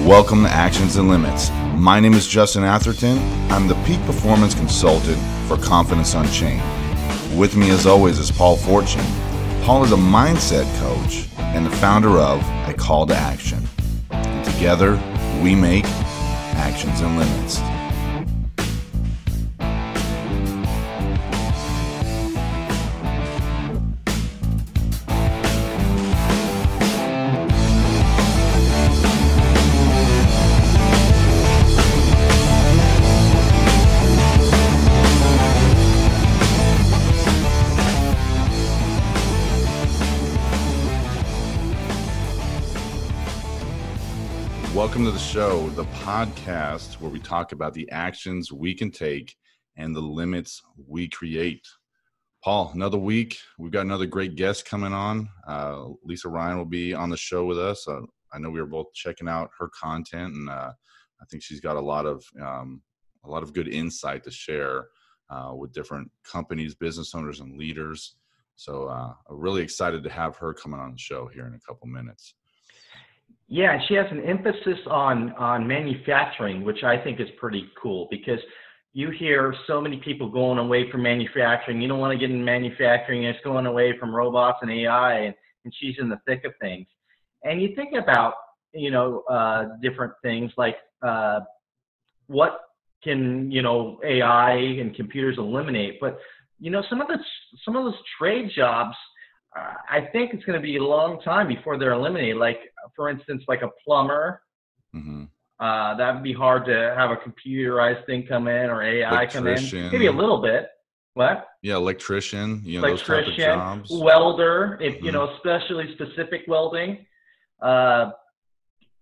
Welcome to Actions and Limits. My name is Justin Atherton. I'm the Peak Performance Consultant for Confidence Unchained. With me as always is Paul Fortune. Paul is a mindset coach and the founder of A Call to Action. And together, we make Actions and Limits. Welcome to the show, the podcast where we talk about the actions we can take and the limits we create. Paul, another week. We've got another great guest coming on. Lisa Ryan will be on the show with us. I know we were both checking out her content, and I think she's got a lot of good insight to share with different companies, business owners, and leaders. So I'm really excited to have her coming on the show here in a couple minutes. Yeah, and she has an emphasis on manufacturing, which I think is pretty cool because you hear so many people going away from manufacturing. You don't want to get in manufacturing. It's going away from robots and AI, and she's in the thick of things. And you think about, different things like what can, AI and computers eliminate. But, some of those trade jobs, I think it's going to be a long time before they're eliminated. Like, for instance, like a plumber. Mm-hmm. That would be hard to have a computerized thing come in or AI come in. Maybe a little bit. What? Yeah, electrician. Those type of jobs. Welder. Especially specific welding. So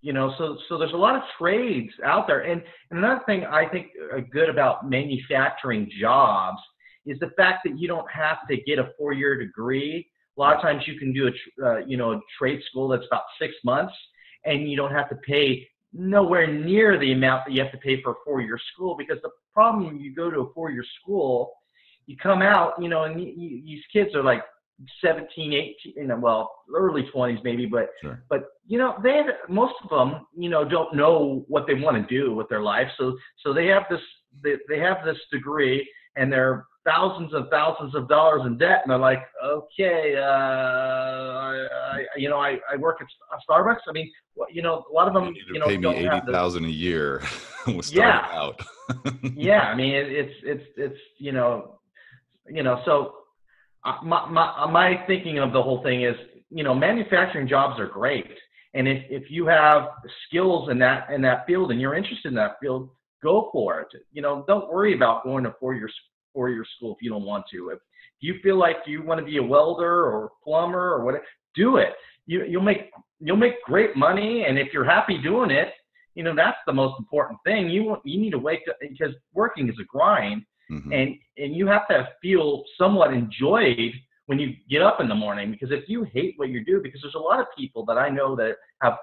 there's a lot of trades out there. And another thing I think good about manufacturing jobs is the fact that you don't have to get a 4-year degree. A lot of times you can do a trade school that's about 6 months, and you don't have to pay nowhere near the amount that you have to pay for a 4-year school. Because the problem when you go to a 4-year school, you come out, and these kids are like 17, 18, early 20s maybe, but sure. But most of them, don't know what they want to do with their life. So they have this degree, and they're thousands and thousands of dollars in debt, and they're like, okay, I work at Starbucks. I mean, a lot of them, pay me $80,000 a year. We'll start out. Yeah, I mean, it's So my thinking of the whole thing is, manufacturing jobs are great, and if you have skills in that field and you're interested in that field, go for it. Don't worry about going to four-year school if you don't want to. If you feel like you want to be a welder or plumber or whatever, do it. You'll make great money, and if you're happy doing it, that's the most important thing. You need to wake up, because working is a grind, mm-hmm. and you have to feel somewhat enjoyed when you get up in the morning. Because if you hate what you do, because there's a lot of people that I know that have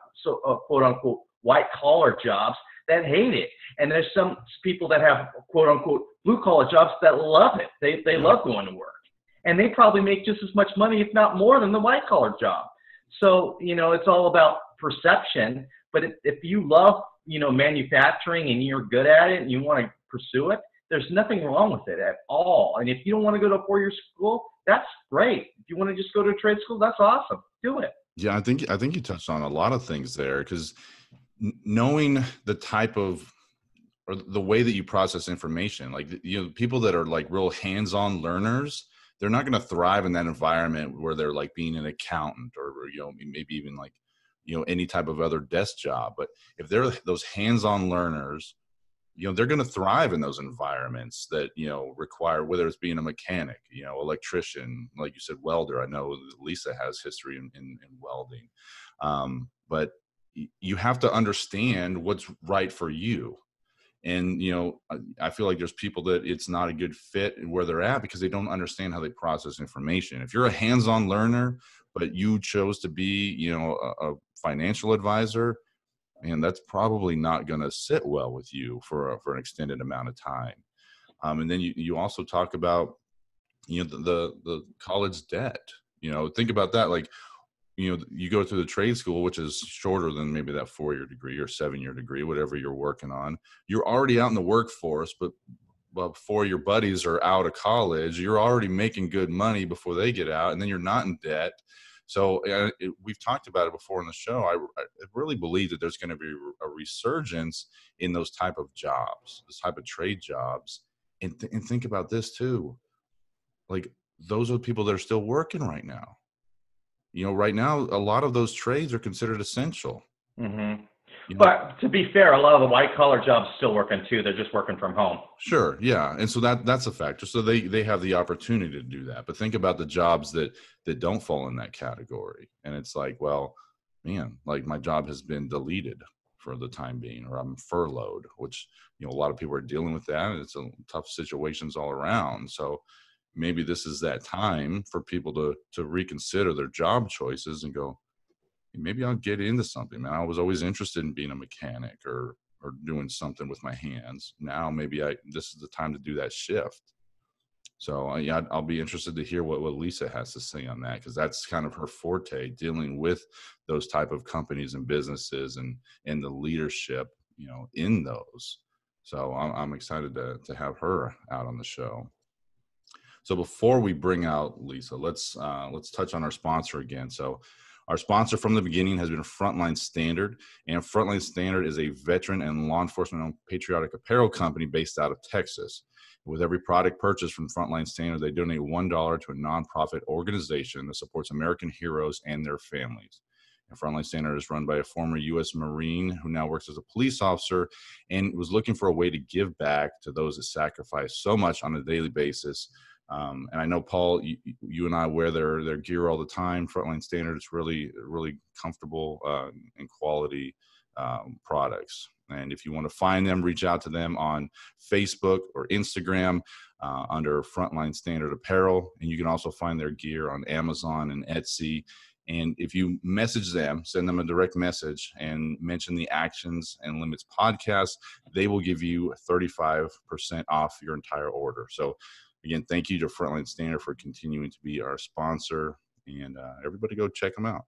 quote unquote white collar jobs that hate it. And there's some people that have quote unquote blue collar jobs that love it. They love going to work, and they probably make just as much money, if not more, than the white collar job. So, it's all about perception. But if you love, manufacturing and you're good at it and you want to pursue it, there's nothing wrong with it at all. And if you don't want to go to a 4-year school, that's great. If you want to just go to a trade school, that's awesome. Do it. Yeah, I think you touched on a lot of things there, because knowing the type of, or the way that you process information, like, people that are like real hands-on learners, they're not going to thrive in that environment where they're like being an accountant or, maybe even like, any type of other desk job. But if they're those hands-on learners, they're going to thrive in those environments that, require, whether it's being a mechanic, electrician, like you said, welder. I know Lisa has history in welding. But you have to understand what's right for you. And, I feel like there's people that it's not a good fit where they're at because they don't understand how they process information. If you're a hands-on learner, but you chose to be, a financial advisor, and that's probably not going to sit well with you for an extended amount of time. And then you also talk about, the college debt. Think about that. Like, you go through the trade school, which is shorter than maybe that 4-year degree or 7-year degree, whatever you're working on. You're already out in the workforce, but before your buddies are out of college, you're already making good money before they get out, and then you're not in debt. So we've talked about it before in the show. I really believe that there's going to be a resurgence in those type of jobs, this type of trade jobs. And think about this too. Like, those are the people that are still working right now. Right now, a lot of those trades are considered essential. Mm-hmm. But to be fair, a lot of the white collar jobs still working too. They're just working from home. Sure. Yeah. And so that's a factor. So they have the opportunity to do that. But think about the jobs that don't fall in that category. And it's like, well, man, like my job has been deleted for the time being, or I'm furloughed, which, a lot of people are dealing with that. And it's a tough situations all around. So maybe this is that time for people to reconsider their job choices and go, maybe I'll get into something, man. I was always interested in being a mechanic or doing something with my hands. Now maybe this is the time to do that shift. So yeah, I'll be interested to hear what Lisa has to say on that, because that's kind of her forte, dealing with those type of companies and businesses and the leadership, in those. So I'm excited to have her out on the show. So before we bring out Lisa, let's touch on our sponsor again. So our sponsor from the beginning has been Frontline Standard, and Frontline Standard is a veteran and law enforcement-owned patriotic apparel company based out of Texas. With every product purchased from Frontline Standard, they donate $1 to a nonprofit organization that supports American heroes and their families. And Frontline Standard is run by a former U.S. Marine who now works as a police officer and was looking for a way to give back to those that sacrifice so much on a daily basis. And I know, Paul, you and I wear their gear all the time. Frontline Standard is really, really comfortable and quality products. And if you want to find them, reach out to them on Facebook or Instagram under Frontline Standard Apparel. And you can also find their gear on Amazon and Etsy. And if you message them, send them a direct message and mention the Actions and Limits podcast, they will give you 35% off your entire order. So again, thank you to Frontline Standard for continuing to be our sponsor, and everybody go check them out.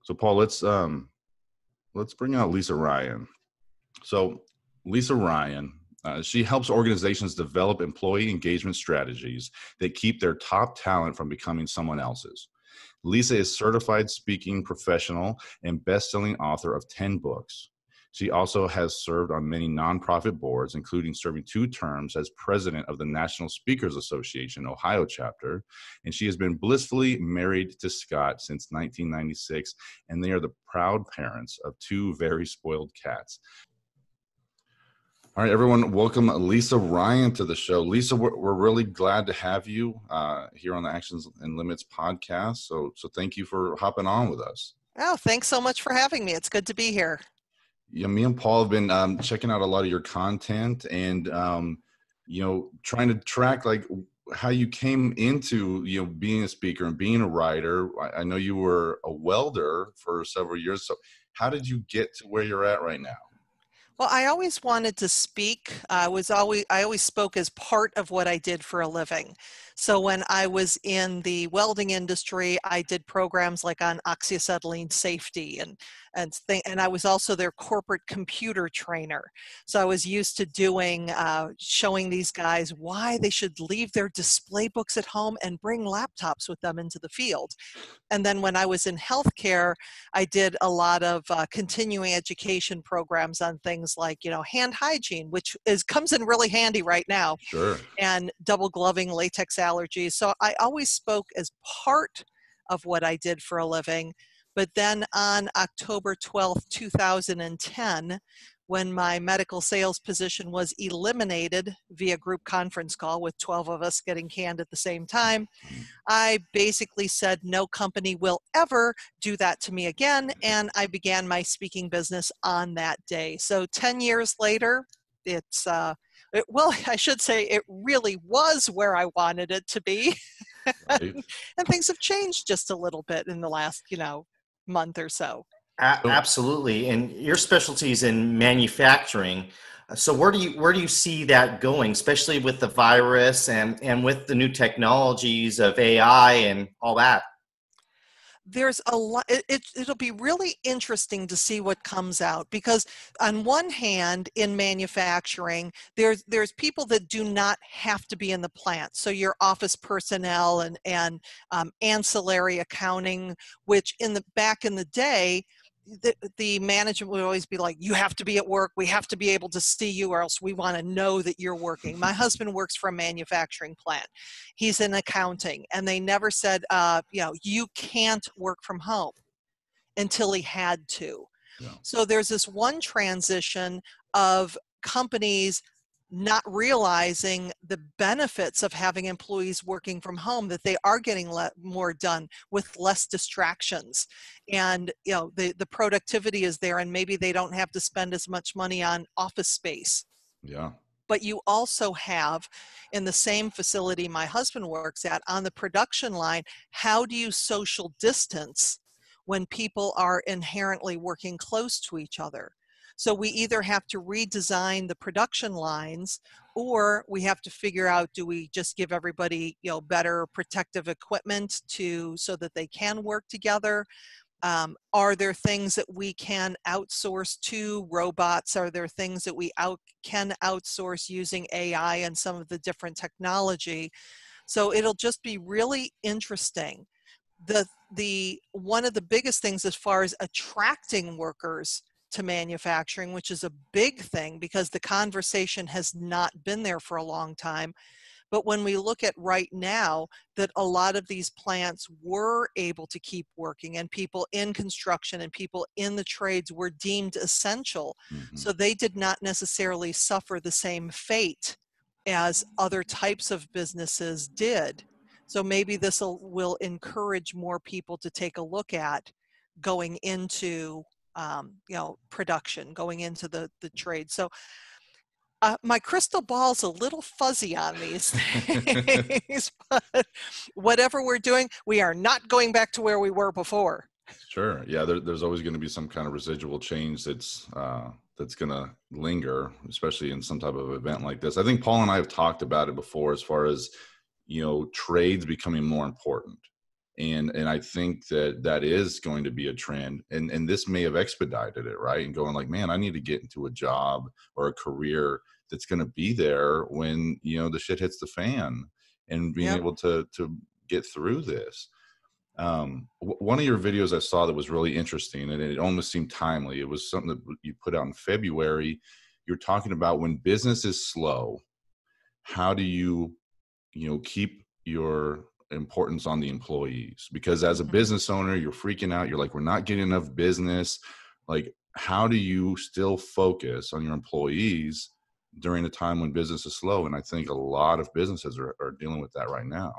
So Paul, let's bring out Lisa Ryan. So Lisa Ryan, she helps organizations develop employee engagement strategies that keep their top talent from becoming someone else's. Lisa is certified speaking professional and best-selling author of 10 books. She also has served on many nonprofit boards, including serving 2 terms as president of the National Speakers Association Ohio chapter. And she has been blissfully married to Scott since 1996, and they are the proud parents of 2 very spoiled cats. All right, everyone, welcome Lisa Ryan to the show. Lisa, we're really glad to have you here on the Actions and Limits podcast. So thank you for hopping on with us. Oh, thanks so much for having me. It's good to be here. Yeah, me and Paul have been checking out a lot of your content and, trying to track like how you came into, being a speaker and being a writer. I know you were a welder for several years. So how did you get to where you're at right now? Well, I always wanted to speak. I always spoke as part of what I did for a living. So when I was in the welding industry, I did programs like on oxyacetylene safety and I was also their corporate computer trainer. So I was used to doing, showing these guys why they should leave their display books at home and bring laptops with them into the field. And then when I was in healthcare, I did a lot of continuing education programs on things like, hand hygiene, which comes in really handy right now. Sure. And double gloving, latex allergies. So I always spoke as part of what I did for a living. But then on October 12th, 2010, when my medical sales position was eliminated via group conference call with 12 of us getting canned at the same time, I basically said no company will ever do that to me again, and I began my speaking business on that day. So 10 years later, I should say it really was where I wanted it to be. Right. And things have changed just a little bit in the last, month or so. Absolutely. And your specialty is in manufacturing. So where do you see that going, especially with the virus and with the new technologies of AI and all that? There's a lot, it'll be really interesting to see what comes out, because on one hand, in manufacturing, there's people that do not have to be in the plant. So your office personnel and ancillary accounting, which back in the day, the management would always be like, you have to be at work. We have to be able to see you, or else we want to know that you're working. My husband works for a manufacturing plant. He's in accounting, and they never said, you can't work from home, until he had to. Yeah. So there's this one transition of companies not realizing the benefits of having employees working from home, that they are getting more done with less distractions, and the productivity is there, and maybe they don't have to spend as much money on office space. Yeah. But you also have, in the same facility my husband works at, on the production line, how do you social distance when people are inherently working close to each other? So we either have to redesign the production lines, or we have to figure out, do we just give everybody, better protective equipment so that they can work together? Are there things that we can outsource to robots? Are there things that we can outsource using AI and some of the different technology? So it'll just be really interesting. One of the biggest things as far as attracting workers to manufacturing, which is a big thing because the conversation has not been there for a long time. But when we look at right now, that a lot of these plants were able to keep working, and people in construction and people in the trades were deemed essential. Mm-hmm. So they did not necessarily suffer the same fate as other types of businesses did. So maybe this will encourage more people to take a look at going into production, going into the trade. So my crystal ball's a little fuzzy on these things, but whatever we're doing, we are not going back to where we were before. Sure. Yeah. There's always going to be some kind of residual change that's going to linger, especially in some type of event like this. I think Paul and I have talked about it before, as far as, trades becoming more important. And I think that is going to be a trend, and this may have expedited it, right? And going like, man, I need to get into a job or a career that's going to be there when, the shit hits the fan, and being able to get through this. One of your videos I saw that was really interesting, and it almost seemed timely. It was something that you put out in February. You're talking about when business is slow, how do you, keep your importance on the employees? Because as a business owner, you're freaking out. You're like, we're not getting enough business. Like, how do you still focus on your employees during a time when business is slow? And I think a lot of businesses are dealing with that right now.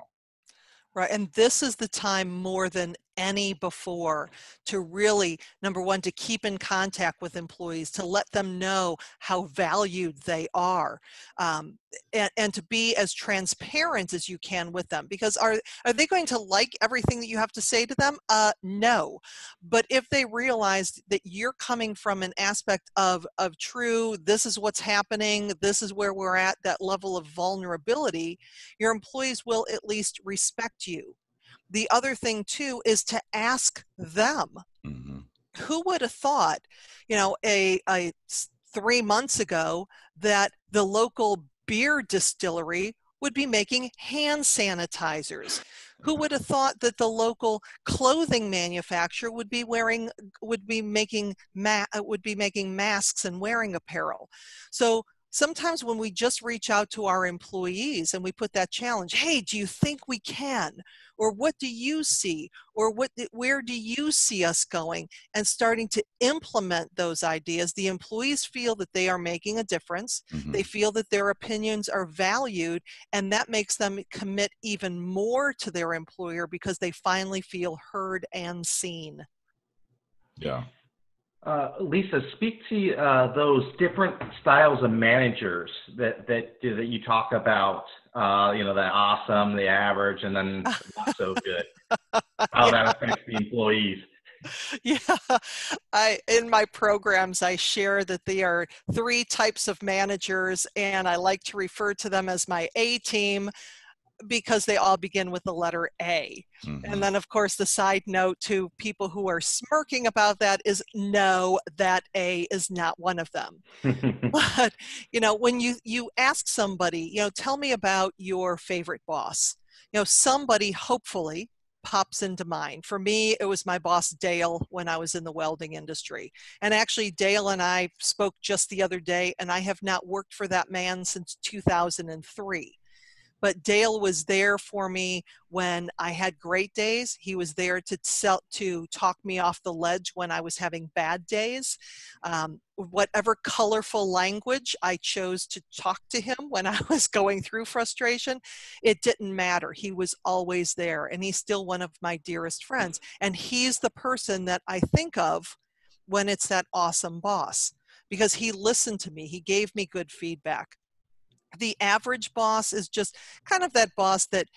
Right. And this is the time more than any before to really, number one, to keep in contact with employees, to let them know how valued they are, and to be as transparent as you can with them. Because are they going to like everything that you have to say to them? No. But if they realize that you're coming from an aspect of true, this is what's happening, this is where we're at, that level of vulnerability, your employees will at least respect you. The other thing too is to ask them. Mm-hmm. Who would have thought, 3 months ago, that the local beer distillery would be making hand sanitizers? Who would have thought that the local clothing manufacturer would be making masks and wearing apparel? So sometimes when we just reach out to our employees and we put that challenge, hey, do you think we can? Or what do you see? Or where do you see us going? And starting to implement those ideas, the employees feel that they are making a difference. Mm-hmm. They feel that their opinions are valued, and that makes them commit even more to their employer because they finally feel heard and seen. Yeah. Lisa, speak to those different styles of managers that you talk about. The awesome, the average, and then not so good. How that affects the employees. Yeah, in my programs, I share that there are 3 types of managers, and I like to refer to them as my A team, because they all begin with the letter A. Mm-hmm. And then, of course, the side note to people who are smirking about that is, no, that A is not one of them. But, when you ask somebody, tell me about your favorite boss, somebody hopefully pops into mind. For me, it was my boss, Dale, when I was in the welding industry. And actually, Dale and I spoke just the other day, and I have not worked for that man since 2003. But Dale was there for me when I had great days. He was there to talk me off the ledge when I was having bad days. Whatever colorful language I chose to talk to him when I was going through frustration, it didn't matter. He was always there, and he's still one of my dearest friends. And he's the person that I think of when it's that awesome boss, because he listened to me. He gave me good feedback. The average boss is just kind of that boss that,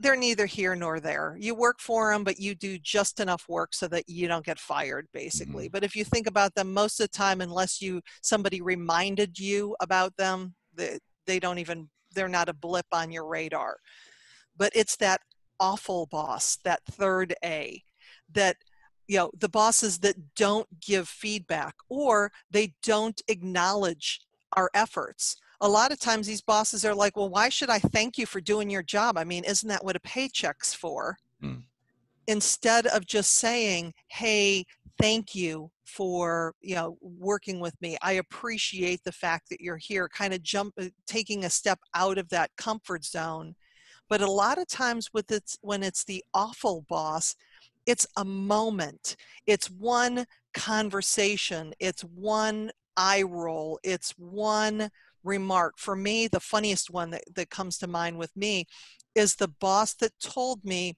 they're neither here nor there. You work for them, but you do just enough work so that you don't get fired, basically. Mm-hmm. But if you think about them, most of the time, unless somebody reminded you about them, they're not a blip on your radar. But it's that awful boss, that third A, that the bosses that don't give feedback, or they don't acknowledge our efforts. A lot of times these bosses are like, well, why should I thank you for doing your job? I mean, isn't that what a paycheck's for? Mm. Instead of just saying, hey, thank you for, working with me. I appreciate the fact that you're here, kind of taking a step out of that comfort zone. But a lot of times when it's the awful boss, it's a moment. It's one conversation. It's one eye roll. It's one remark. For me, the funniest one that comes to mind with me is the boss that told me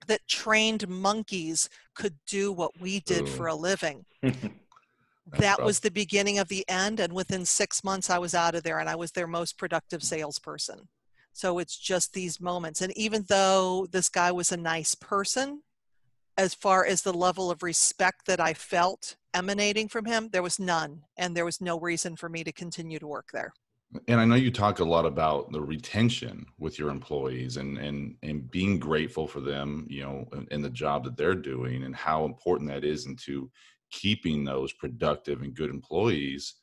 that trained monkeys could do what we did for a living. That was the beginning of the end. And within 6 months, I was out of there, and I was their most productive salesperson. So it's just these moments. And even though this guy was a nice person, as far as the level of respect that I felt emanating from him, there was none. And there was no reason for me to continue to work there. And I know you talk a lot about the retention with your employees and being grateful for them, and the job that they're doing, and how important that is into keeping those productive and good employees.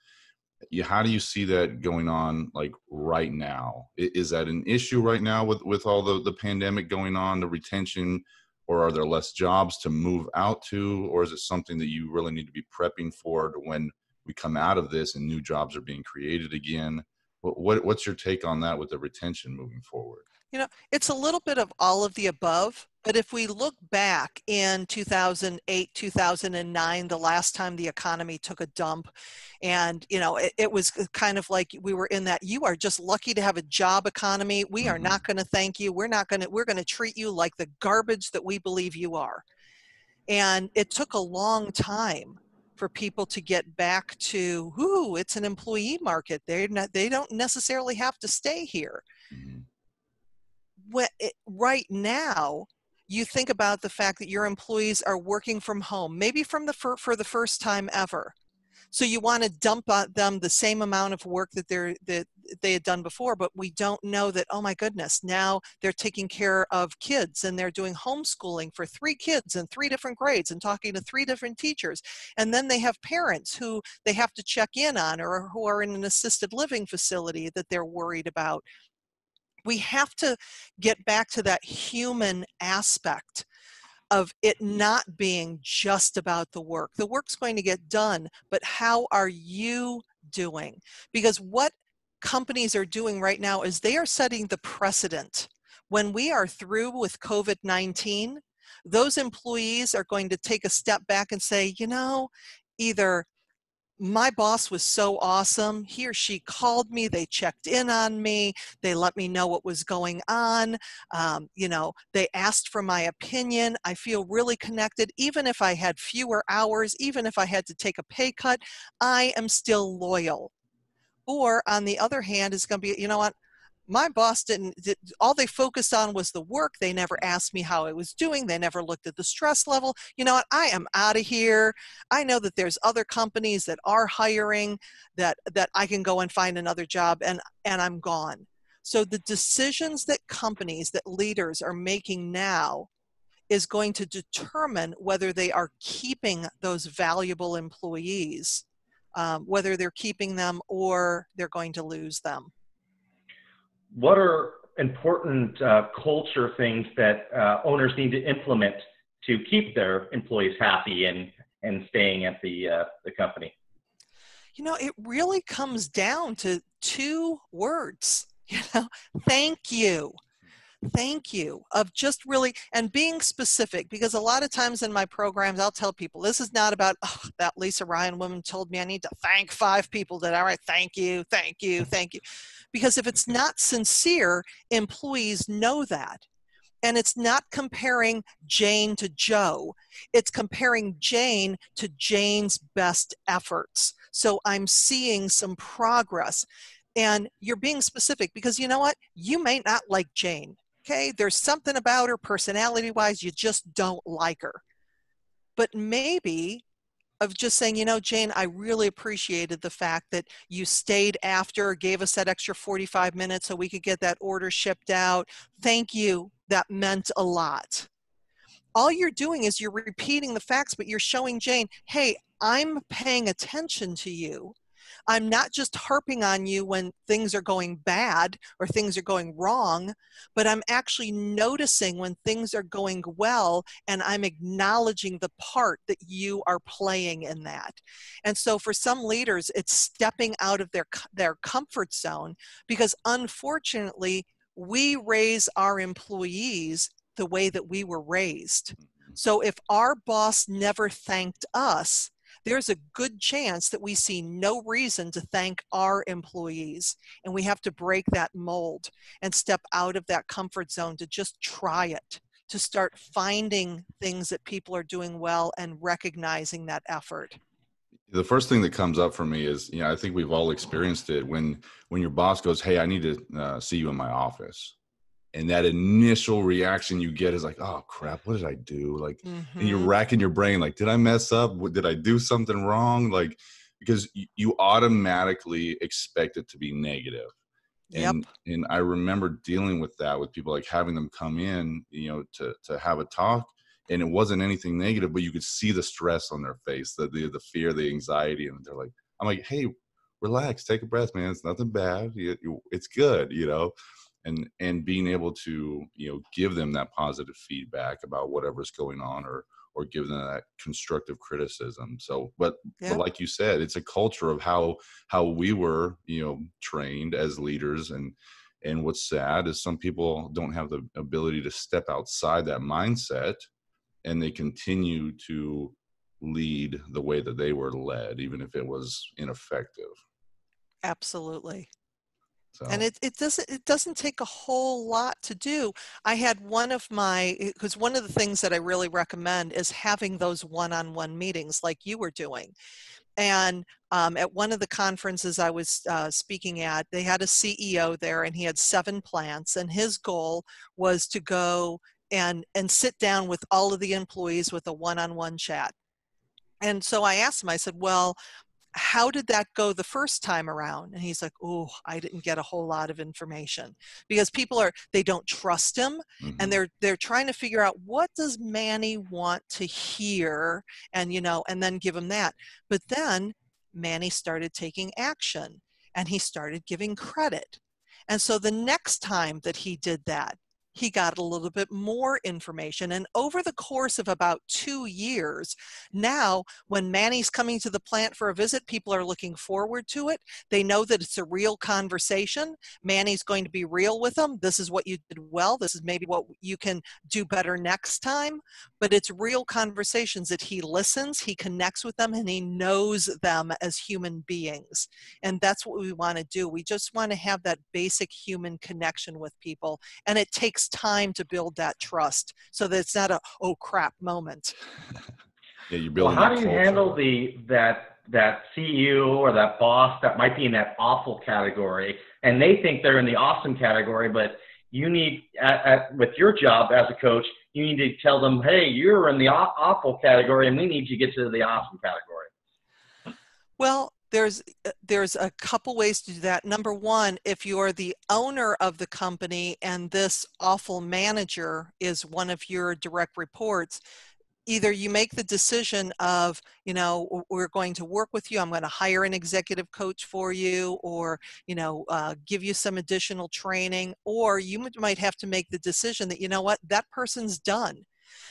How do you see that going on, like right now? Is that an issue right now with all the pandemic going on, the retention, or are there less jobs to move out to, or is it something that you really need to be prepping for when we come out of this and new jobs are being created again? What's your take on that with the retention moving forward? It's a little bit of all of the above, but if we look back in 2008, 2009, the last time the economy took a dump, and, it was kind of like we were in that, you are just lucky to have a job economy. We are not going to thank you. We're going to treat you like the garbage that we believe you are. And it took a long time for people to get back to, it's an employee market. They don't necessarily have to stay here. Right now, you think about the fact that your employees are working from home, maybe for the first time ever. So you want to dump on them the same amount of work that they had done before, but we don't know that, oh my goodness, now they're taking care of kids and they're doing homeschooling for 3 kids in 3 different grades and talking to 3 different teachers. And then they have parents who they have to check in on, or who are in an assisted living facility that they're worried about. We have to get back to that human aspect of it not being just about the work. The work's going to get done, but how are you doing? Because what companies are doing right now is they are setting the precedent. When we are through with COVID-19, those employees are going to take a step back and say, either my boss was so awesome. He or she called me. They checked in on me. They let me know what was going on. They asked for my opinion. I feel really connected. Even if I had fewer hours, even if I had to take a pay cut, I am still loyal. Or on the other hand, it's going to be, my boss all they focused on was the work. They never asked me how I was doing. They never looked at the stress level. I am out of here. I know that there's other companies that are hiring, that I can go and find another job, and I'm gone. So the decisions that companies, that leaders are making now is going to determine whether they are keeping those valuable employees, whether they're keeping them or they're going to lose them. What are important culture things that owners need to implement to keep their employees happy and staying at the company? You know, it really comes down to 2 words, thank you. Thank you, of just really, and being specific, because a lot of times in my programs, I'll tell people, this is not about, oh, that Lisa Ryan woman told me I need to thank 5 people today. All right, thank you, thank you, thank you. Because if it's not sincere, employees know that. And it's not comparing Jane to Joe. It's comparing Jane to Jane's best efforts. So I'm seeing some progress. And you're being specific because you know what? You may not like Jane. Okay, there's something about her personality-wise you just don't like her. But maybe of just saying, you know, Jane, I really appreciated the fact that you stayed after, gave us that extra 45 minutes so we could get that order shipped out. Thank you. That meant a lot. All you're doing is you're repeating the facts, but you're showing Jane, hey, I'm paying attention to you. I'm not just harping on you when things are going bad or things are going wrong, but I'm actually noticing when things are going well, and I'm acknowledging the part that you are playing in that. And so for some leaders, it's stepping out of their comfort zone, because unfortunately, we raise our employees the way that we were raised. So if our boss never thanked us, there's a good chance that we see no reason to thank our employees. And we have to break that mold and step out of that comfort zone to just try it, to start finding things that people are doing well and recognizing that effort. The first thing that comes up for me is, I think we've all experienced it when your boss goes, hey, I need to see you in my office. And that initial reaction you get is like, oh crap, what did I do? Like, and you're racking your brain, like, did I mess up? Did I do something wrong? Like, because you automatically expect it to be negative. And I remember dealing with that with people, like having them come in, to have a talk, and it wasn't anything negative, but you could see the stress on their face, the fear, the anxiety, and they're like, I'm like, hey, relax, take a breath, man. It's nothing bad. It's good, and being able to, give them that positive feedback about whatever's going on, or give them that constructive criticism. So, but like you said, it's a culture of how we were, trained as leaders. And what's sad is some people don't have the ability to step outside that mindset, and they continue to lead the way that they were led, even if it was ineffective. Absolutely. So. And it doesn't take a whole lot to do. I had because one of the things that I really recommend is having those one-on-one meetings like you were doing. And at one of the conferences I was speaking at, they had a CEO there, and he had 7 plants, and his goal was to go and sit down with all of the employees with a one-on-one chat. And so I asked him, I said, well, how did that go the first time around? And he's like, oh, I didn't get a whole lot of information, because they don't trust him, and they're trying to figure out, what does Manny want to hear? And, and then give him that. But then Manny started taking action, and he started giving credit. And so the next time that he did that, he got a little bit more information. And over the course of about 2 years, now when Manny's coming to the plant for a visit, people are looking forward to it. They know that it's a real conversation. Manny's going to be real with them. This is what you did well. This is maybe what you can do better next time. But it's real conversations that he listens, he connects with them, and he knows them as human beings. And that's what we want to do. We just want to have that basic human connection with people. And it takes time to build that trust, so that it's not a oh crap moment. Yeah, you're building. Well, how do you handle that CEO or that boss that might be in that awful category, and they think they're in the awesome category, but you need with your job as a coach, you need to tell them, hey, you're in the awful category, and we need you to get to the awesome category. Well, There's a couple ways to do that. Number one, if you're the owner of the company and this awful manager is one of your direct reports, either you make the decision of, you know, we're going to work with you, I'm going to hire an executive coach for you, or, you know, give you some additional training, or you might have to make the decision that, you know what, that person's done,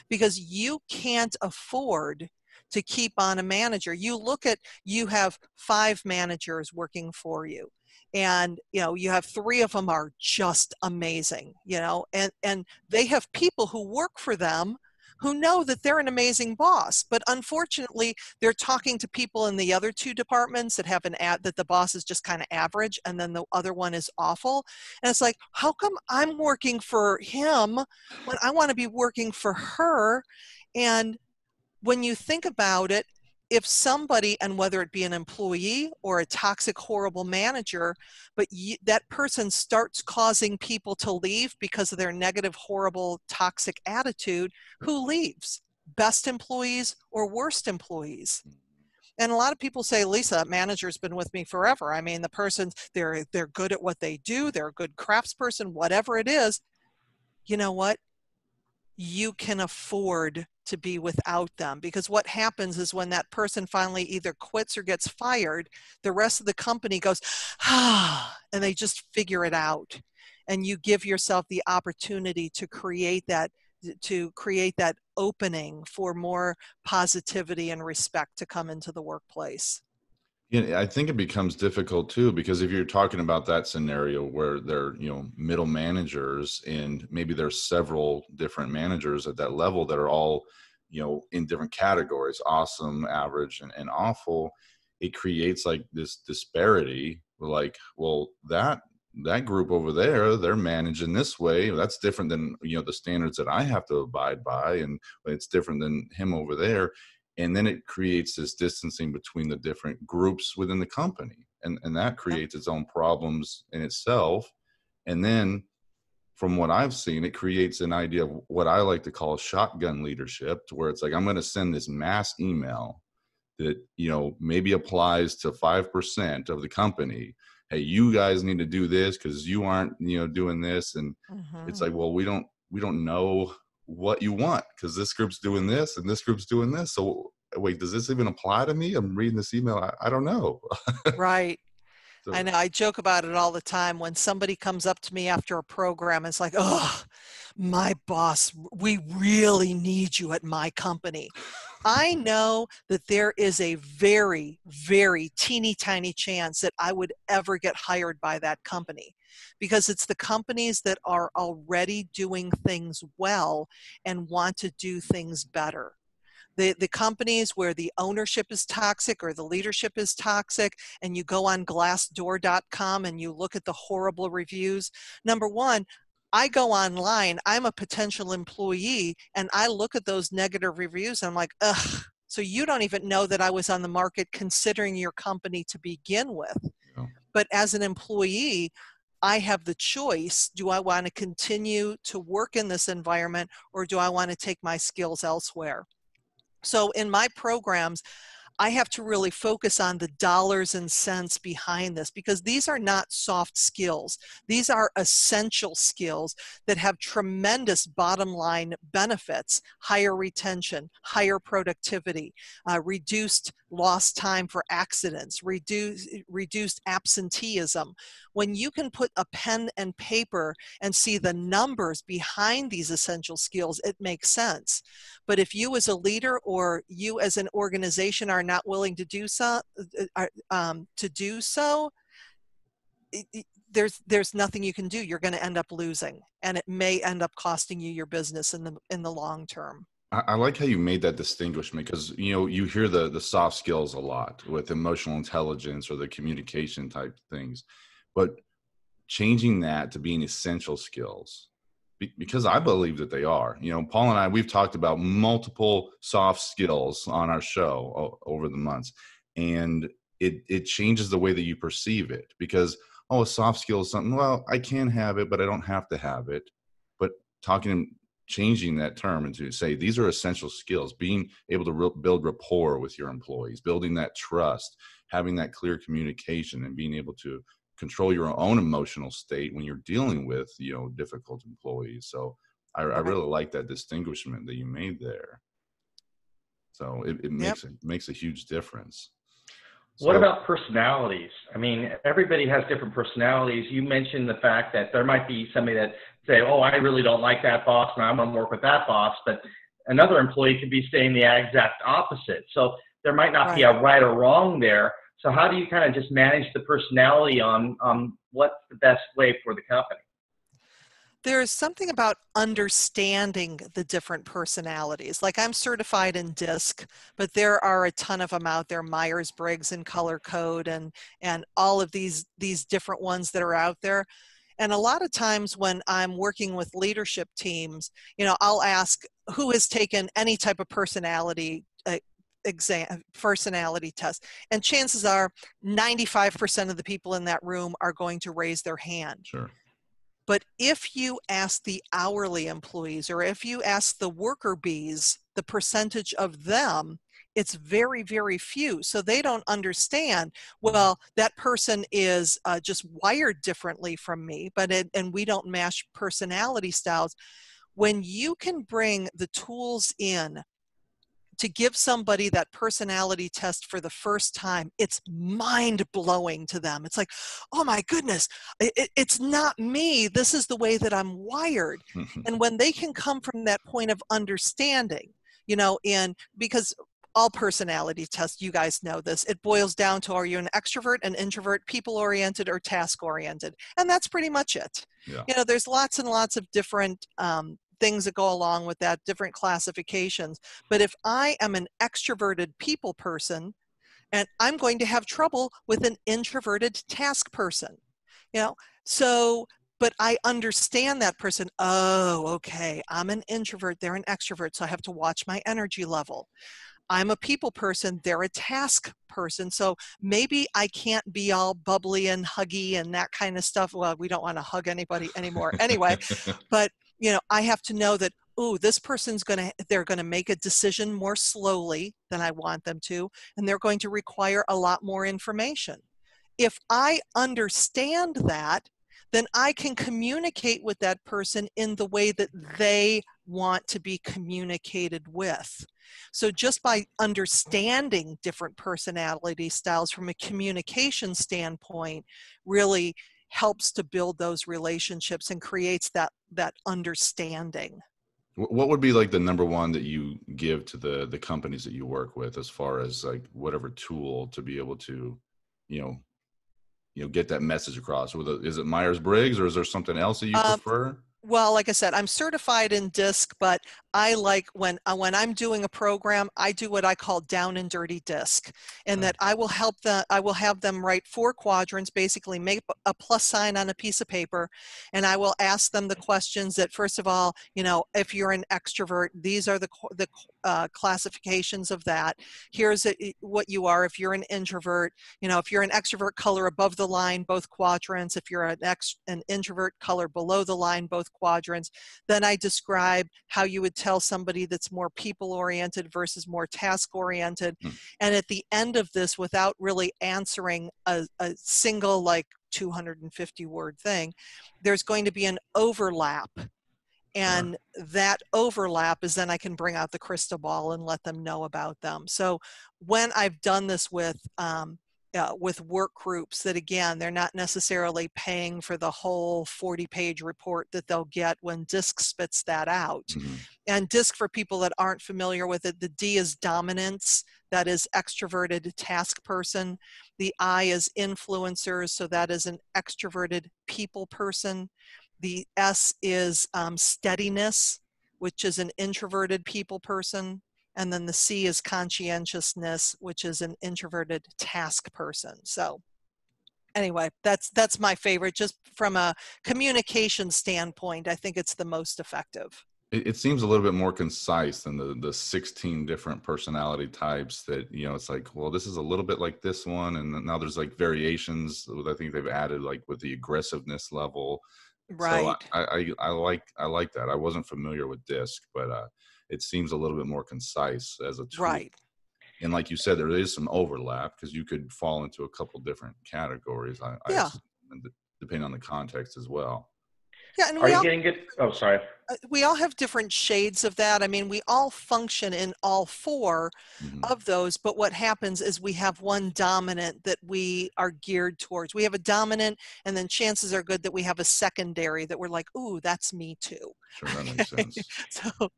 because you can't afford to keep on a manager. You have 5 managers working for you, and, you know, you have 3 of them are just amazing, you know, and they have people who work for them who know that they're an amazing boss, but unfortunately they're talking to people in the other 2 departments that have that the boss is just kind of average, and then the other one is awful. And it's like, how come I'm working for him when I want to be working for her? And when you think about it, if somebody, and whether it be an employee or a toxic, horrible manager, but that person starts causing people to leave because of their negative, horrible, toxic attitude, who leaves? Best employees or worst employees? And a lot of people say, Lisa, manager's been with me forever. I mean, the person, they're good at what they do. They're a good craftsperson, whatever it is. You know what? You can afford to be without them, because what happens is when that person finally either quits or gets fired, the rest of the company goes, and they just figure it out. And you give yourself the opportunity to create that opening for more positivity and respect to come into the workplace. Yeah, I think it becomes difficult too, because if you're talking about that scenario where they're, you know, middle managers, and maybe there's several different managers at that level that are all, you know, in different categories, awesome, average, and awful, it creates like this disparity. Like, well, that group over there, they're managing this way. That's different than, you know, the standards that I have to abide by, and it's different than him over there. And then it creates this distancing between the different groups within the company, and that creates its own problems in itself. And then from what I've seen, it creates an idea of what I like to call shotgun leadership, to where it's like, I'm going to send this mass email that, you know, maybe applies to 5% of the company. Hey, you guys need to do this because you aren't, you know, doing this. And it's like, well, we don't know what you want, because this group's doing this and this group's doing this. So wait, does this even apply to me? I'm reading this email. I don't know. Right. So, I know, I joke about it all the time when somebody comes up to me after a program. It's like, oh, my boss, we really need you at my company. I know that there is a very, very teeny tiny chance that I would ever get hired by that company, because it's the companies that are already doing things well and want to do things better. The companies where the ownership is toxic or the leadership is toxic, and you go on glassdoor.com and you look at the horrible reviews. Number one, I go online, I'm a potential employee, and I look at those negative reviews and I'm like, ugh, so you don't even know that I was on the market considering your company to begin with. yeah. But as an employee, I have the choice. Do I want to continue to work in this environment, or do I want to take my skills elsewhere? So in my programs, I have to really focus on the dollars and cents behind this, because these are not soft skills. These are essential skills that have tremendous bottom line benefits: higher retention, higher productivity, reduced lost time for accidents, reduced absenteeism. When you can put a pen and paper and see the numbers behind these essential skills, it makes sense. But if you as a leader or you as an organization are not willing to do so, there's nothing you can do. You're going to end up losing, and it may end up costing you your business in the long term. I like how you made that distinguishment, because, you know, you hear the soft skills a lot with emotional intelligence or the communication type things, but changing that to being essential skills, because I believe that they are. You know, Paul and I, we've talked about multiple soft skills on our show over the months, and it changes the way that you perceive it, because, oh, a soft skill is something, well, I can have it, but I don't have to have it. But changing that term into say, these are essential skills, being able to build rapport with your employees, building that trust, having that clear communication and being able to control your own emotional state when you're dealing with, difficult employees. So I Right. really like that distinguishment that you made there. So it Yep. makes a huge difference. What So, about personalities? I mean, everybody has different personalities. You mentioned the fact that there might be somebody that say, oh, I really don't like that boss, and I'm going to work with that boss. But another employee could be saying the exact opposite. So there might not be Right. a right or wrong there. So how do you kind of just manage the personality on what's the best way for the company? There's something about understanding the different personalities. Like, I'm certified in DISC, but there are a ton of them out there, Myers-Briggs and Color Code and all of these different ones that are out there. And a lot of times when I'm working with leadership teams, I'll ask who has taken any type of personality personality test. And chances are 95% of the people in that room are going to raise their hand. sure. But if you ask the hourly employees, or if you ask the worker bees, the percentage of them, it's very, very few. So they don't understand, well, that person is just wired differently from me, and we don't match personality styles. When you can bring the tools in to give somebody that personality test for the first time, it's mind-blowing to them. It's like, oh my goodness, it's not me. This is the way that I'm wired. And when they can come from that point of understanding, because all personality tests, you guys know this, it boils down to, are you an extrovert, an introvert, people-oriented, or task-oriented? And that's pretty much it. Yeah. There's lots and lots of different things that go along with that, different classifications. But if I am an extroverted people person, and I'm going to have trouble with an introverted task person, but I understand that person. Oh, okay, I'm an introvert, they're an extrovert, so I have to watch my energy level. I'm a people person, they're a task person, so maybe I can't be all bubbly and huggy and that kind of stuff. Well, we don't want to hug anybody anymore anyway, but I have to know that, ooh, this person's they're going to make a decision more slowly than I want them to, and they're going to require a lot more information. If I understand that, then I can communicate with that person in the way that they want to be communicated with. So just by understanding different personality styles from a communication standpoint really helps to build those relationships and creates that understanding. What would be like the number one that you give to the companies that you work with, as far as like whatever tool to be able to, get that message across? Is it Myers-Briggs, or is there something else that you prefer? Well, like I said, I'm certified in DISC, but I like when I'm doing a program, I do what I call down and dirty DISC, and that I will have them write 4 quadrants, basically make a plus sign on a piece of paper, and I will ask them the questions that, first of all, if you're an extrovert, these are the classifications of that. Here's what you are. If you're an introvert, if you're an extrovert, color above the line, both quadrants. If you're an introvert, color below the line, both quadrants. Then I describe how you would tell somebody that's more people-oriented versus more task-oriented. And at the end of this, without really answering a single 250-word thing, there's going to be an overlap. And that overlap is then I can bring out the crystal ball and let them know about them. So when I've done this with work groups that, again, they're not necessarily paying for the whole 40-page report that they'll get when DISC spits that out. And DISC, for people that aren't familiar with it, the D is dominance, that is extroverted task person. The I is influencers, so that is an extroverted people person. The S is steadiness, which is an introverted people person. And then the C is conscientiousness, which is an introverted task person. So anyway, that's my favorite. Just from a communication standpoint, I think it's the most effective. It seems a little bit more concise than the 16 different personality types that, it's like, well, this is a little bit like this one. And now there's like variations that I think they've added, like with the aggressiveness level. Right. So I like that. I wasn't familiar with DISC, but it seems a little bit more concise as a tool. Right. And like you said, there is some overlap because you could fall into a couple different categories. I Yeah. assume, depending on the context as well. Yeah, and Are you getting good? Oh, sorry. we all have different shades of that. I mean, we all function in all four of those, but what happens is we have one dominant that we are geared towards. We have a dominant, and then chances are good that we have a secondary that we're like, ooh, that's me too. Sure, that makes sense. So, Do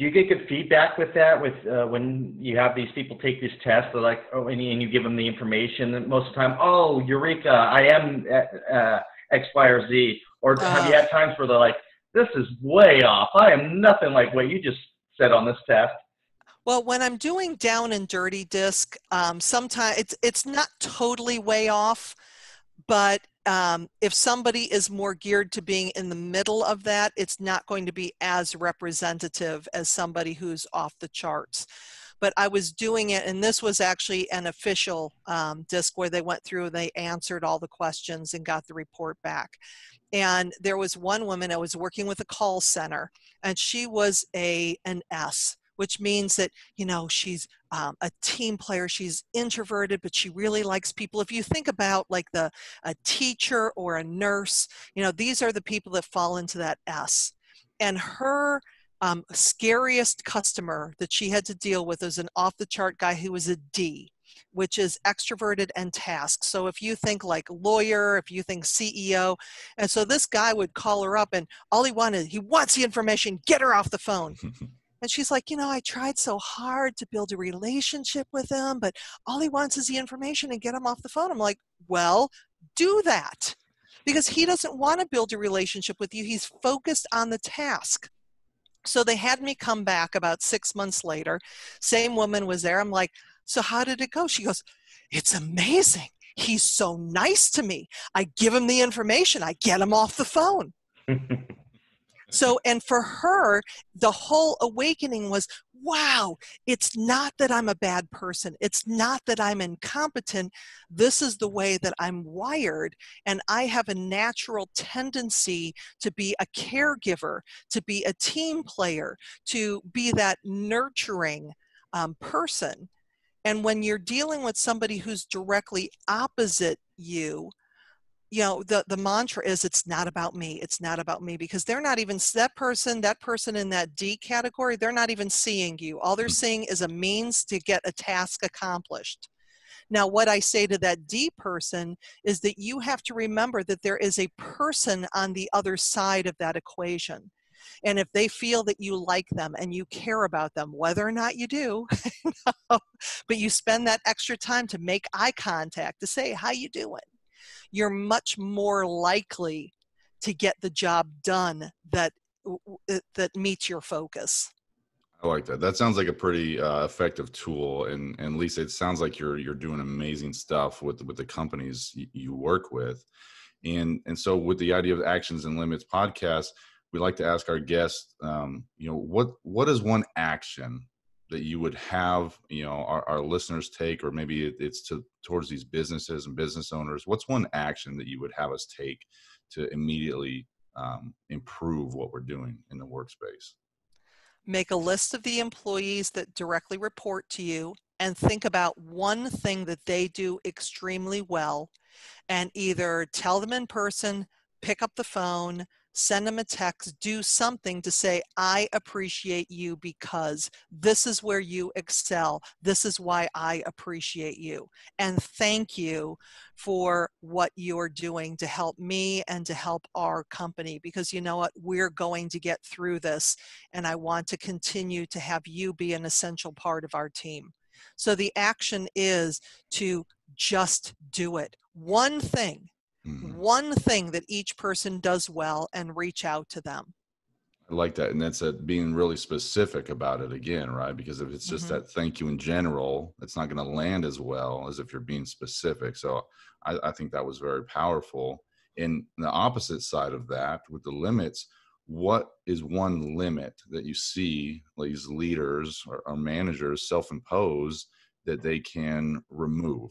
you get good feedback with that? With when you have these people take this test, they're like, oh, and you give them the information. And most of the time, oh, eureka! I am X, Y, or Z. Or have you had times where they're like, this is way off. I am nothing like what you just said on this test. well, when I'm doing down and dirty disc, sometimes it's not totally way off, but if somebody is more geared to being in the middle of that, it's not going to be as representative as somebody who's off the charts. But I was doing it, and this was actually an official disc where they went through and they answered all the questions and got the report back. And there was one woman, I was working with a call center, and she was an S, which means that, you know, she's a team player. She's introverted, but she really likes people. If you think about like a teacher or a nurse, you know, these are the people that fall into that S. And her scariest customer that she had to deal with was an off-the-chart guy who was a D, which is extroverted and task. So if you think like lawyer, if you think CEO, and so this guy would call her up and all he wants the information, get her off the phone. And she's like, you know, I tried so hard to build a relationship with him, but all he wants is the information and get him off the phone. I'm like, well, do that, because he doesn't want to build a relationship with you. He's focused on the task. So they had me come back about 6 months later. Same woman was there. I'm like, so how did it go? She goes, it's amazing. He's so nice to me. I give him the information. I get him off the phone. So, and for her, the whole awakening was, wow, it's not that I'm a bad person. It's not that I'm incompetent. This is the way that I'm wired. And I have a natural tendency to be a caregiver, to be a team player, to be that nurturing person. And when you're dealing with somebody who's directly opposite you, you know, the mantra is, it's not about me. It's not about me, because they're not even, that person in that D category, they're not even seeing you. All they're seeing is a means to get a task accomplished. Now, what I say to that D person is that you have to remember that there is a person on the other side of that equation. And if they feel that you like them and you care about them, whether or not you do, but you spend that extra time to make eye contact, to say, how you doing? You're much more likely to get the job done that meets your focus. I like that. That sounds like a pretty effective tool. And Lisa, it sounds like you're doing amazing stuff with the companies you work with. And so with the idea of Actions and Limits podcast, we like to ask our guests, you know, what is one action that you would have, you know, our listeners take, or maybe it's towards these businesses and business owners? What's one action that you would have us take to immediately improve what we're doing in the workspace? Make a list of the employees that directly report to you and think about one thing that they do extremely well, and either tell them in person, pick up the phone, send them a text, do something to say, I appreciate you because this is where you excel. This is why I appreciate you. And thank you for what you're doing to help me and to help our company, because you know what, we're going to get through this, and I want to continue to have you be an essential part of our team. So the action is to just do it. One thing that each person does well, and reach out to them. I like that. And that's being really specific about it again, right? Because if it's just that thank you in general, it's not going to land as well as if you're being specific. So I think that was very powerful. And the opposite side of that, with the limits, what is one limit that you see these leaders or managers self-impose that they can remove?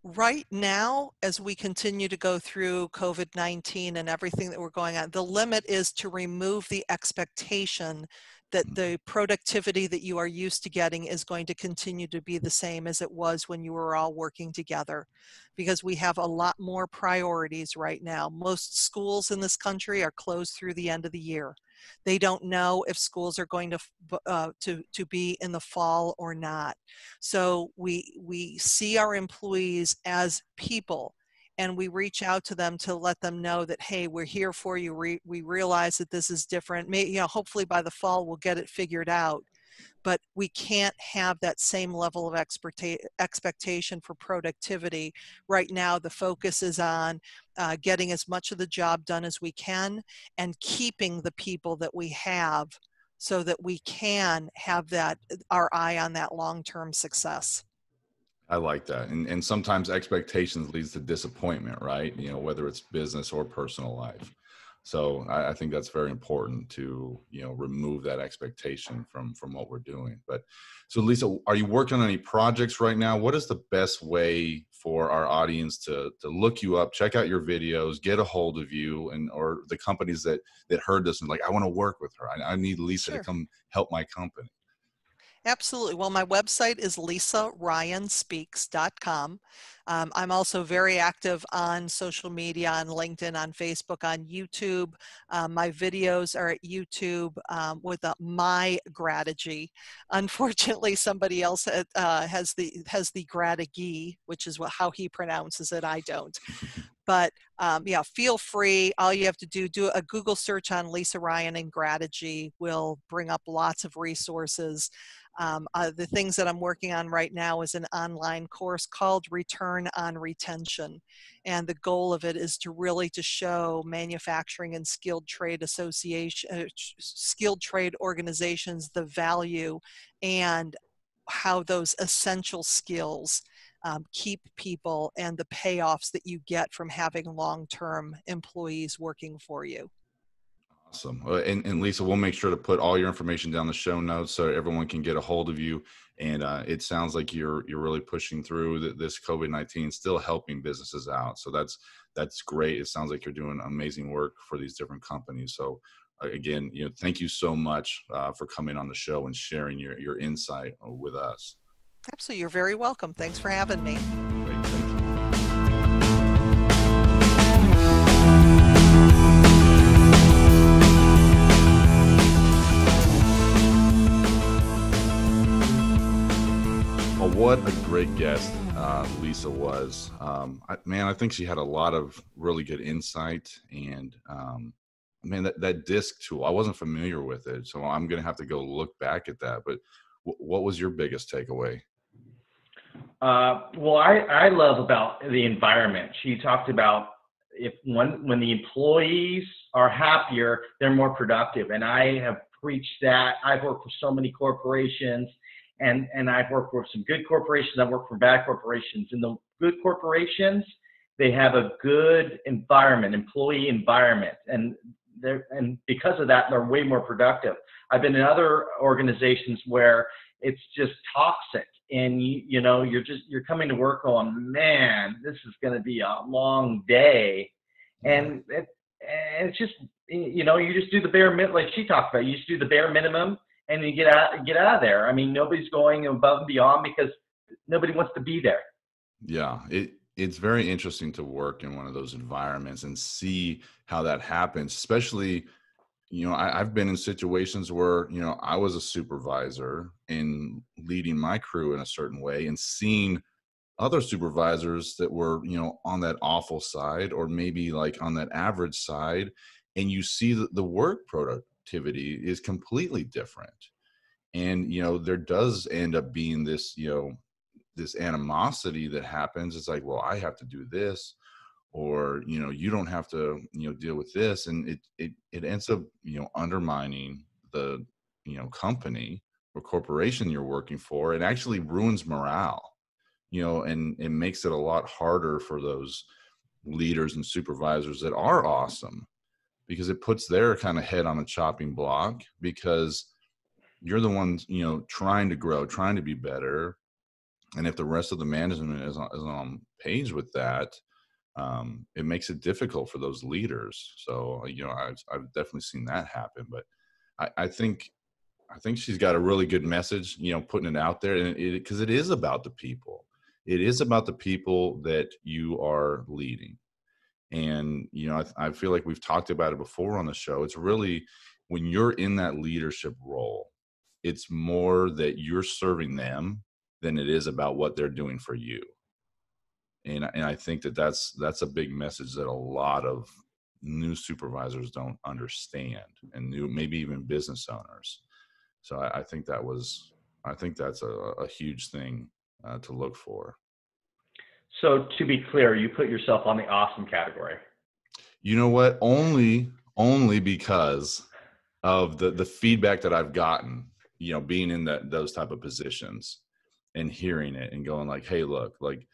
Right now, as we continue to go through COVID-19 and everything that we're going on, the limit is to remove the expectation that the productivity that you are used to getting is going to continue to be the same as it was when you were all working together, because we have a lot more priorities right now. Most schools in this country are closed through the end of the year. They don't know if schools are going to be in the fall or not. So we see our employees as people, and we reach out to them to let them know that, hey, we're here for you. We realize that this is different. Hopefully by the fall we'll get it figured out. But we can't have that same level of expectation for productivity. Right now, the focus is on getting as much of the job done as we can and keeping the people that we have so that we can have our eye on that long-term success. I like that. And sometimes expectations leads to disappointment, right? Whether it's business or personal life. So I think that's very important to, remove that expectation from what we're doing. But so Lisa, are you working on any projects right now? What is the best way for our audience to look you up, check out your videos, get a hold of you, or the companies that heard this and like, I want to work with her. I need Lisa to come help my company. Absolutely. Well, my website is lisaryanspeaks.com. I'm also very active on social media, on LinkedIn, on Facebook, on YouTube. My videos are at YouTube with my strategy. Unfortunately, somebody else has the strategy, which is how he pronounces it. I don't. But yeah, feel free. All you have to do a Google search on Lisa Ryan and strategy will bring up lots of resources. The things that I'm working on right now is an online course called Return on Retention. And the goal of it is to show manufacturing and skilled trade organizations the value and how those essential skills keep people and the payoffs that you get from having long-term employees working for you. Awesome. And Lisa, we'll make sure to put all your information down the show notes so everyone can get a hold of you. And it sounds like you're really pushing through this COVID-19, still helping businesses out. So that's great. It sounds like you're doing amazing work for these different companies. So again, thank you so much for coming on the show and sharing your insight with us. Absolutely. You're very welcome. Thanks for having me. Great. Thank you. Well, what a great guest Lisa was. I think she had a lot of really good insight. And that DISC tool, I wasn't familiar with it. So I'm going to have to go look back at that. But what was your biggest takeaway? Well, I love about the environment. She talked about when the employees are happier, they're more productive. And I have preached that. I've worked for so many corporations, and I've worked for some good corporations. I've worked for bad corporations. And the good corporations, they have a good environment, employee environment. And because of that, they're way more productive. I've been in other organizations where it's just toxic. And you're coming to work going, man, this is going to be a long day, and it's just you just do the bare minimum, like she talked about. You just do the bare minimum, and you get out of there. I mean, nobody's going above and beyond because nobody wants to be there. Yeah, it's very interesting to work in one of those environments and see how that happens, especially. I've been in situations where, I was a supervisor and leading my crew in a certain way and seeing other supervisors that were, on that awful side or maybe like on that average side. And you see that the work productivity is completely different. And, there does end up being this, this animosity that happens. It's like, well, I have to do this. Or, you don't have to, deal with this. And it ends up, undermining the, company or corporation you're working for. It actually ruins morale, and it makes it a lot harder for those leaders and supervisors that are awesome, because it puts their kind of head on a chopping block, because you're the ones, trying to grow, trying to be better. And if the rest of the management is on page with that, it makes it difficult for those leaders. So, I've definitely seen that happen. But I think she's got a really good message, putting it out there, and because it is about the people. It is about the people that you are leading. And, I feel like we've talked about it before on the show. It's really, when you're in that leadership role, it's more that you're serving them than it is about what they're doing for you. And I think that's a big message that a lot of new supervisors don't understand, and maybe even business owners. So I think that's a huge thing to look for. So to be clear, you put yourself on the awesome category. You know what? Only because of the feedback that I've gotten, being in those type of positions and hearing it and going like, hey, look, like,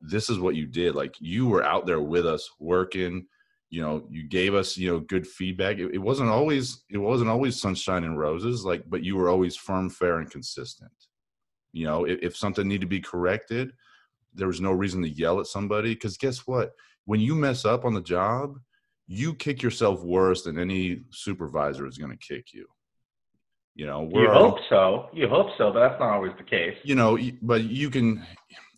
this is what you did. Like, you were out there with us working, you gave us, good feedback. It wasn't always sunshine and roses, like, but you were always firm, fair, and consistent. If something needed to be corrected, there was no reason to yell at somebody, because guess what? When you mess up on the job, you kick yourself worse than any supervisor is going to kick you. You hope so, but that's not always the case. But you can,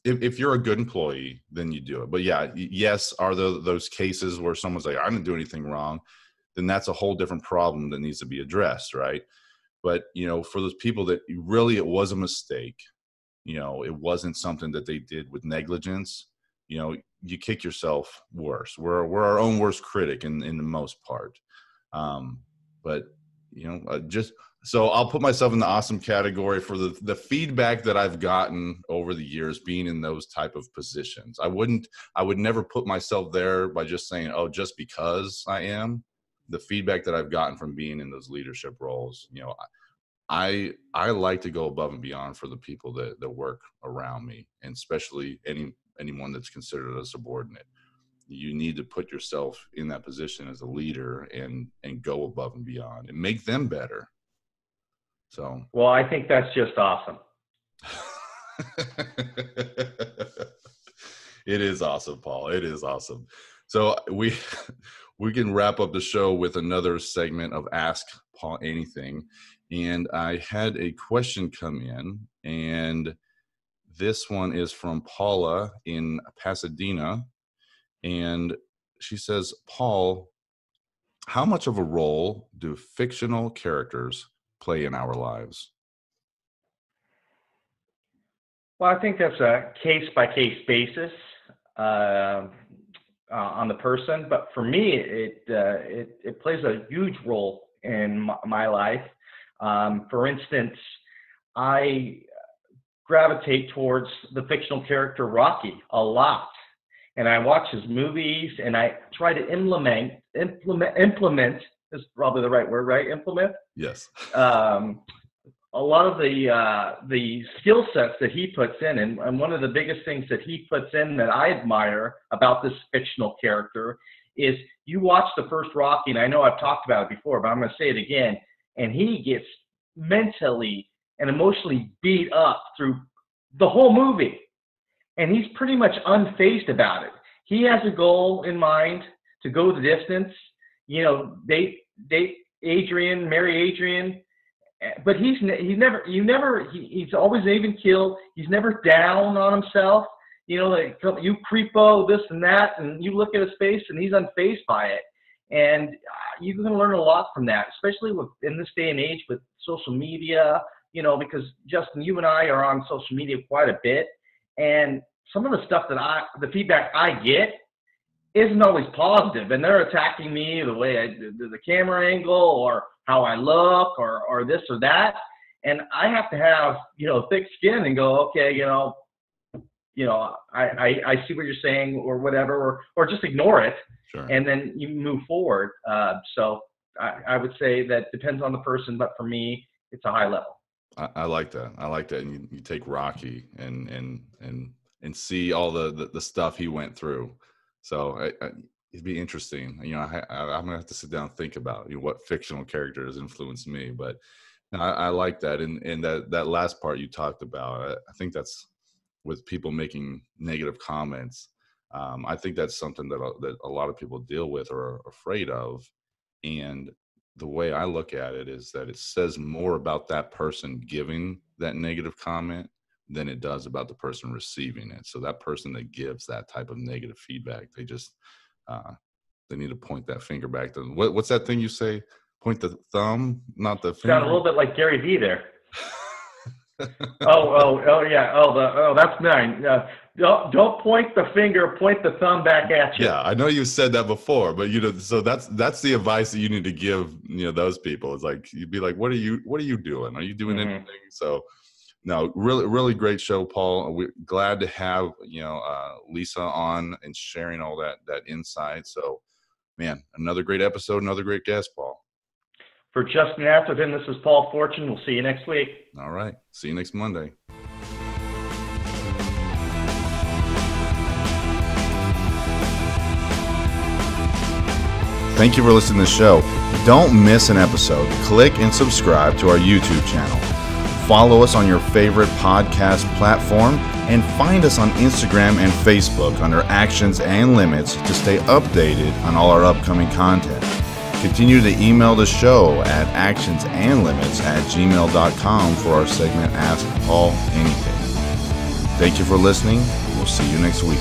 if you're a good employee, then you do it. But yeah, yes, are those cases where someone's like, I didn't do anything wrong? Then that's a whole different problem that needs to be addressed, right? But, for those people that really, it was a mistake, it wasn't something that they did with negligence, you kick yourself worse. We're our own worst critic in the most part. But, just, so I'll put myself in the awesome category for the feedback that I've gotten over the years being in those type of positions. I would never put myself there by just saying, oh, just because I am. The feedback that I've gotten from being in those leadership roles, I like to go above and beyond for the people that work around me, and especially anyone that's considered a subordinate. You need to put yourself in that position as a leader and go above and beyond and make them better. So, well, I think that's just awesome. It is awesome, Paul. It is awesome. So we can wrap up the show with another segment of Ask Paul Anything. And I had a question come in, and this one is from Paula in Pasadena. And she says, Paul, how much of a role do fictional characters play in our lives? Well, I think that's a case-by-case basis on the person. But for me, it plays a huge role in my life. For instance, I gravitate towards the fictional character Rocky a lot. And I watch his movies, and I try to implement is probably the right word, right? Implement? Yes. A lot of the skill sets that he puts in, and one of the biggest things that he puts in that I admire about this fictional character is, you watch the first Rocky, and I know I've talked about it before, but I'm going to say it again, and he gets mentally and emotionally beat up through the whole movie. And he's pretty much unfazed about it. He has a goal in mind to go the distance, date Adrian, marry Adrian, but he's always even killed. He's never down on himself. Like, you creepo, this and that, and you look at his face and he's unfazed by it. And you can learn a lot from that, especially in this day and age with social media, because Justin, you and I are on social media quite a bit. And some of the stuff the feedback I get isn't always positive, and they're attacking me the way the camera angle, or how I look, or this or that. And I have to have, thick skin and go, okay, I see what you're saying, or whatever, or just ignore it. Sure. And then you move forward. So I would say that depends on the person, but for me, it's a high level. I like that. I like that. And you take Rocky and see all the stuff he went through. So it'd be interesting. I'm gonna have to sit down and think about what fictional characters influenced me. But I like that. And that last part you talked about, I think that's with people making negative comments. I think that's something that a lot of people deal with or are afraid of. And the way I look at it is that it says more about that person giving that negative comment than it does about the person receiving it. So that person that gives that type of negative feedback, they just, they need to point that finger back to them. What's that thing you say? Point the thumb, not the finger. Sound a little bit like Gary Vee there. Oh, that's mine. Don't point the finger, point the thumb back at you. Yeah, I know you've said that before, but so that's the advice that you need to give, those people. It's like, you'd be like, what are you doing? Are you doing anything? So no, really, really great show, Paul. We're glad to have, Lisa on and sharing all that insight. So, man, another great episode, another great guest, Paul. For Justin Atherton, this is Paul Fortune. We'll see you next week. All right. See you next Monday. Thank you for listening to the show. Don't miss an episode. Click and subscribe to our YouTube channel. Follow us on your favorite podcast platform and find us on Instagram and Facebook under Actions and Limits to stay updated on all our upcoming content. Continue to email the show at actionsandlimits@gmail.com for our segment Ask Paul Anything. Thank you for listening. We'll see you next week.